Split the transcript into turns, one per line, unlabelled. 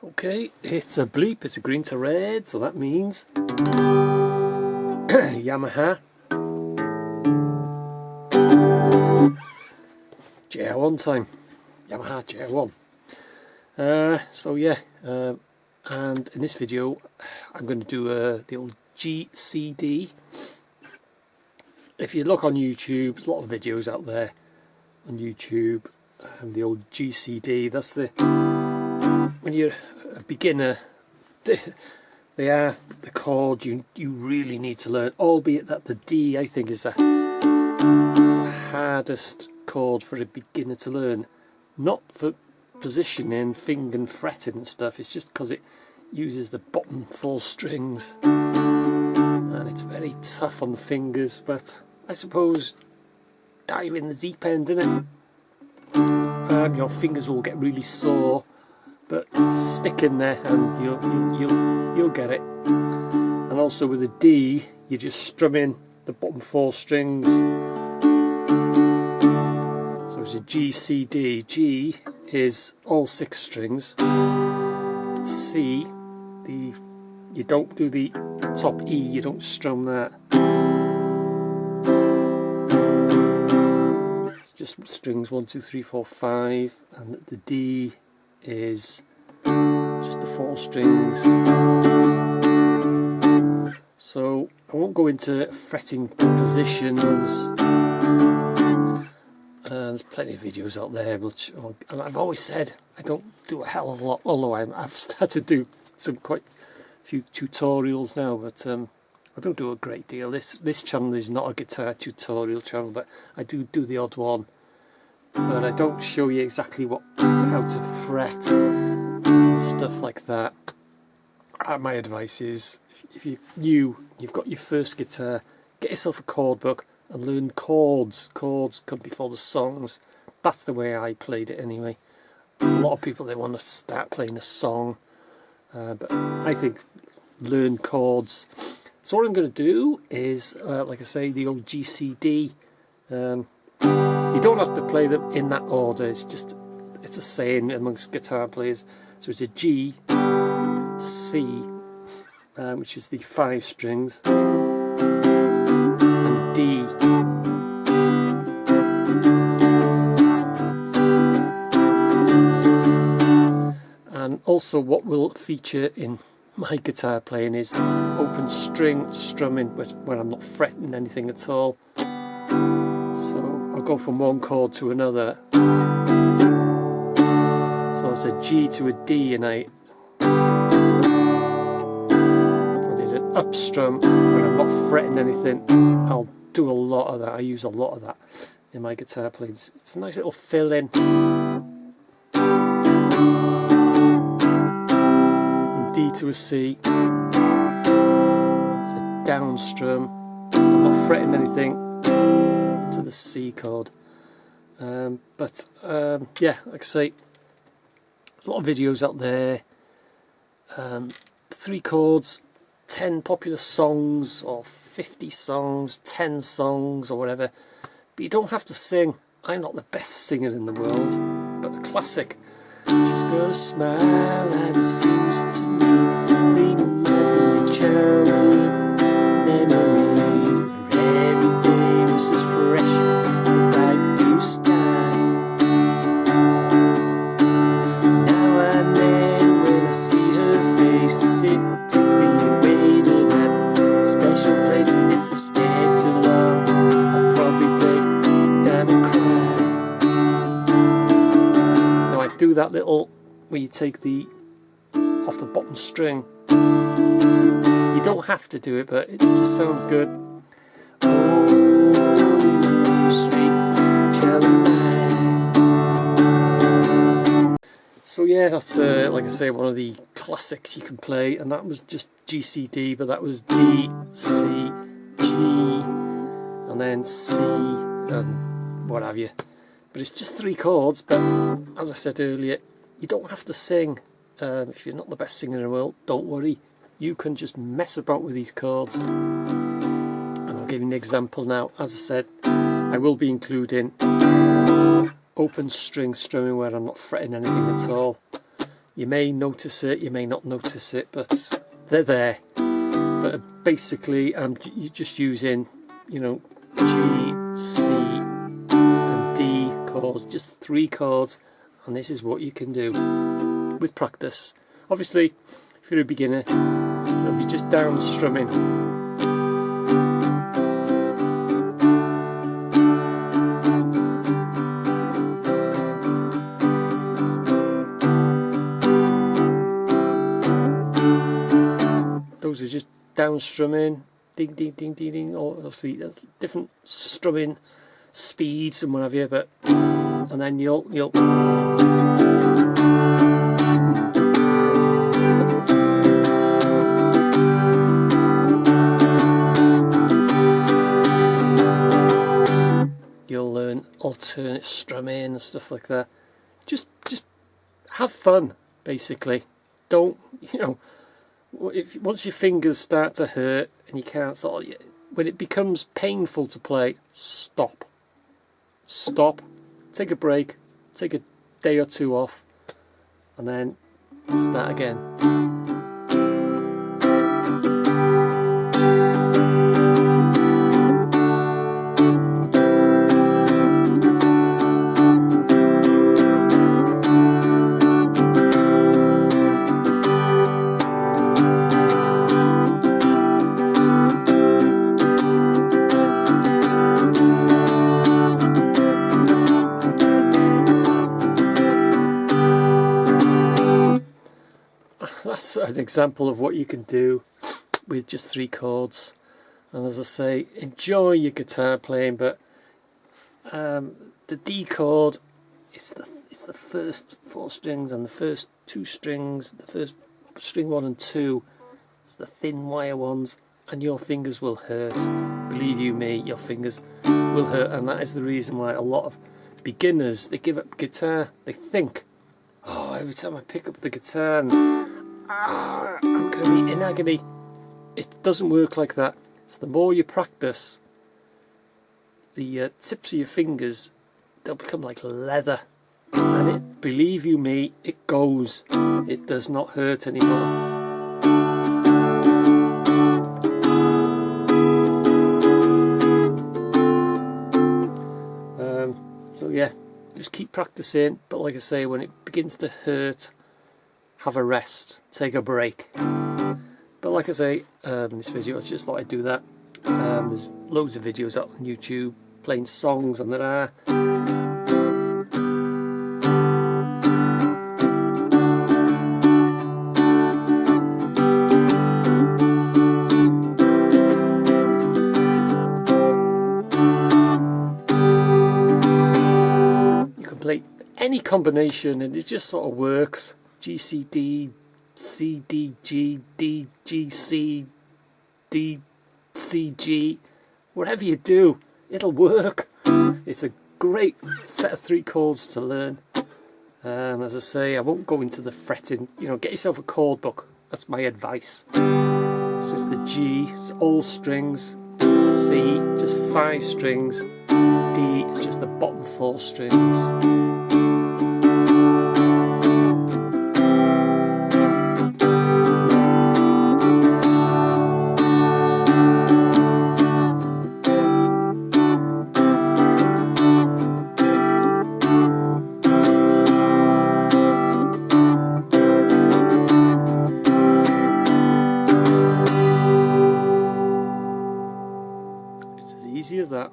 Okay, it's a bleep, it's a green to red, so that means Yamaha JR1 time. Yamaha JR1. So yeah, and in this video I'm going to do the old GCD. If you look on YouTube, there's a lot of videos out there on YouTube. The old GCD, that's the, when you're a beginner, they are the chords you really need to learn, albeit that the D, I think, is the hardest chord for a beginner to learn. Not for positioning, finger and fretting and stuff, it's just because it uses the bottom 4 strings and it's very tough on the fingers, but I suppose dive in the deep end, innit? Your fingers will get really sore, but stick in there and you'll get it. And also with the D, you're just strumming the bottom 4 strings. So it's a G, C, D. G is all 6 strings. C, you don't do the top E, you don't strum that. It's just strings 1, 2, 3, 4, 5, and the D is just the 4 strings. So I won't go into fretting positions. There's plenty of videos out there, and I've always said I don't do a hell of a lot, although I've started to do quite a few tutorials now, but I don't do a great deal. This channel is not a guitar tutorial channel, but I do the odd one. But I don't show you exactly how to fret and stuff like that. My advice is, if you've got your first guitar, get yourself a chord book and learn chords. Chords come before the songs. That's the way I played it anyway. A lot of people, they want to start playing a song, but I think learn chords. So what I'm going to do is, like I say, the old GCD. You don't have to play them in that order, it's a saying amongst guitar players. So it's a G, C, which is the 5 strings, and D. And also what will feature in my guitar playing is open string strumming when I'm not fretting anything at all. So I'll go from one chord to another. So that's a G to a D, and I did an up strum when I'm not fretting anything. I'll do a lot of that. I use a lot of that in my guitar playing. It's a nice little fill in. And D to a C. It's a down strum. I'm not fretting anything. To the C chord. Yeah, like I say, there's a lot of videos out there. 3 chords, 10 popular songs, or 50 songs, 10 songs, or whatever. But you don't have to sing. I'm not the best singer in the world, but the classic. She's got a smile and it seems to me reminds me of childhood memories, where every day was as fresh as a bright blue sky. Now and then when I see her face, it takes me away to that special place, and if I stay too long, I'll probably break down and cry. Now I do that little where you take the off the bottom string. You don't have to do it, but it just sounds good. Oh, sweet Caroline. So yeah, that's like I say, one of the classics you can play, and that was just GCD, but that was D, C, G, and then C, and what have you. But it's just 3 chords, but as I said earlier, you don't have to sing. If you're not the best singer in the world, don't worry. You can just mess about with these chords. And I'll give you an example now. As I said, I will be including open string strumming where I'm not fretting anything at all. You may notice it, you may not notice it, but they're there. But basically you're just using, you know, G, C and D chords, just 3 chords, and this is what you can do with practice. Obviously if you're a beginner, it'll be just down strumming. Those are just down strumming, ding ding ding ding ding. Obviously there's different strumming speeds and what have you, but and then you'll learn alternate strumming and stuff like that. Just have fun, basically. Don't, you know, once your fingers start to hurt and you can't sort of, when it becomes painful to play, stop, take a break, take a day or 2 off, and then start again. That's an example of what you can do with just 3 chords. And as I say, enjoy your guitar playing, but the D chord, it's the first 4 strings and the first 2 strings, the first string 1 and 2, it's the thin wire ones, and your fingers will hurt. Believe you me, your fingers will hurt, and that is the reason why a lot of beginners, they give up guitar. They think, oh, every time I pick up the guitar and I'm going to be in agony. It doesn't work like that. It's the more you practice, the tips of your fingers, they'll become like leather, and it, believe you me, it goes. It does not hurt anymore. So yeah, just keep practicing, but like I say, when it begins to hurt, have a rest, take a break. But like I say, in this video I just thought I'd do that. There's loads of videos up on YouTube playing songs, and there are. You can play any combination and it just sort of works. G, C, D, C, D, G, D, G, C, D, C, G, whatever you do, it'll work. It's a great set of 3 chords to learn. As I say, I won't go into the fretting, you know, get yourself a chord book, that's my advice. So it's the G, it's all strings, C, just 5 strings, D, it's just the bottom 4 strings. Easy as that.